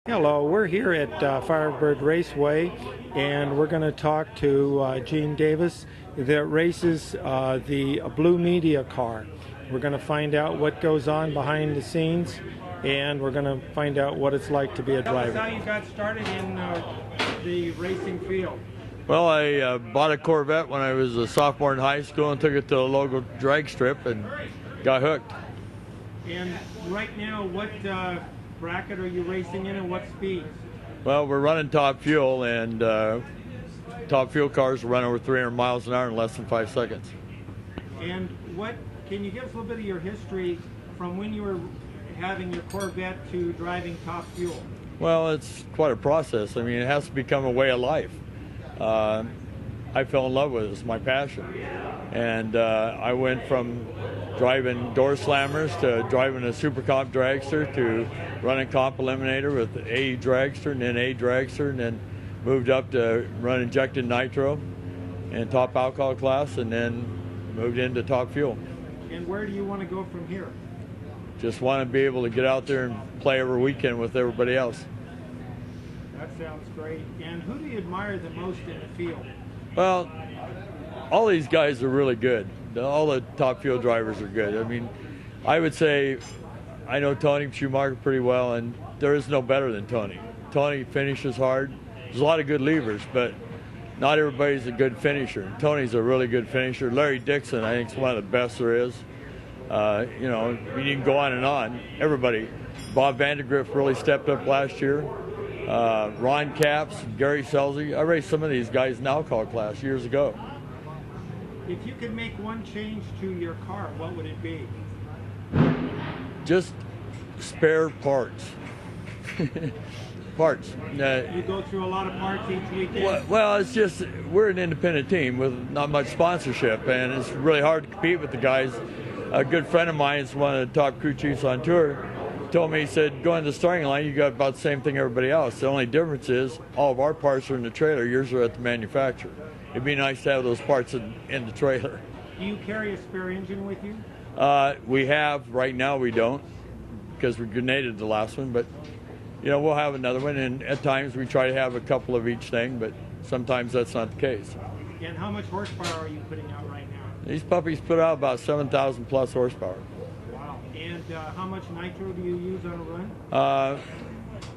Hello, we're here at Firebird Raceway, and we're going to talk to Gene Davis that races the Blue Media car. We're going to find out what goes on behind the scenes, and we're going to find out what it's like to be a driver. Tell us how you got started in the racing field. Well, I bought a Corvette when I was a sophomore in high school and took it to a local drag strip and got hooked. And right now, what bracket are you racing in and what speeds? Well, we're running top fuel, and top fuel cars will run over 300 miles an hour in less than 5 seconds. And can you give us a little bit of your history from when you were having your Corvette to driving top fuel? Well, it's quite a process. I mean, it has to become a way of life. I fell in love with it. It's my passion. And I went from driving door slammers to driving a super comp dragster to running comp eliminator with A dragster and then A dragster, and then moved up to run injected nitro and top alcohol class, and then moved into top fuel. And where do you want to go from here? Just want to be able to get out there and play every weekend with everybody else. That sounds great. And who do you admire the most in the field? Well, all these guys are really good. All the top fuel drivers are good. I mean, I would say I know Tony Schumacher pretty well, and there is no better than Tony. Tony finishes hard. There's a lot of good levers, but not everybody's a good finisher. Tony's a really good finisher. Larry Dixon, I think, is one of the best there is. You know, you can go on and on. Everybody. Bob Vandergriff really stepped up last year. Ron Capps, Gary Selzy. I raced some of these guys in alcohol class years ago. If you could make one change to your car, what would it be? Just spare parts. Parts. You go through a lot of parts each weekend? Well, it's just we're an independent team with not much sponsorship, and it's really hard to compete with the guys. A good friend of mine is one of the top crew chiefs on tour. Told me, he said, going to the starting line, you got about the same thing everybody else. The only difference is all of our parts are in the trailer, yours are at the manufacturer. It'd be nice to have those parts in the trailer. Do you carry a spare engine with you? We have. Right now we don't, because we grenaded the last one, but you know, we'll have another one, and at times we try to have a couple of each thing, but sometimes that's not the case. And how much horsepower are you putting out right now? These puppies put out about 7,000 plus horsepower. Wow. And how much nitro do you use on a run?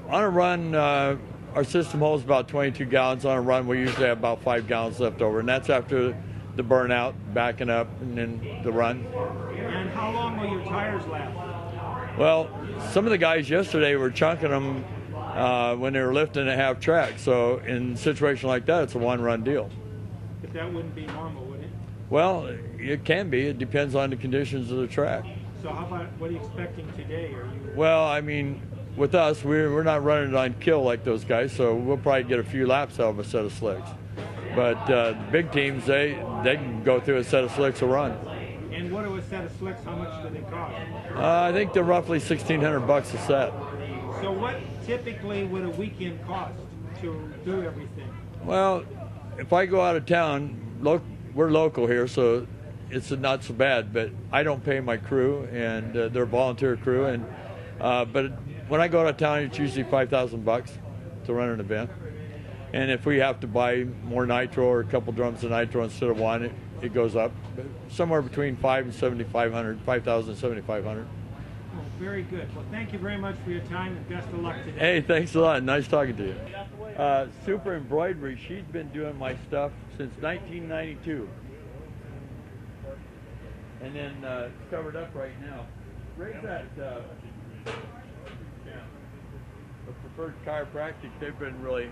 On a run, our system holds about 22 gallons. On a run, we usually have about 5 gallons left over, and that's after the burnout, backing up, and then the run. And how long will your tires last? Well, some of the guys yesterday were chunking them when they were lifting at half track, so in a situation like that, it's a one-run deal. But that wouldn't be normal, would it? Well, it can be. It depends on the conditions of the track. So how about, what are you expecting today? Well, I mean, with us, we're not running it on kill like those guys, so we'll probably get a few laps out of a set of slicks. But the big teams, they can go through a set of slicks a run. And what are a set of slicks? How much do they cost? I think they're roughly $1,600 a set. So what typically would a weekend cost to do everything? Well, if I go out of town, we're local here, so it's not so bad. But I don't pay my crew, and they're a volunteer crew. And but when I go out of town, it's usually $5,000 to run an event. And if we have to buy more nitro or a couple drums of nitro instead of one, it goes up somewhere between $5,000 and $7,500, $5,000 and $7,500. Well, very good. Well, thank you very much for your time, and best of luck today. Hey, thanks a lot. Nice talking to you. Super Embroidery, she's been doing my stuff since 1992. And then it's covered up right now. Raise that the Preferred Chiropractic, they've been really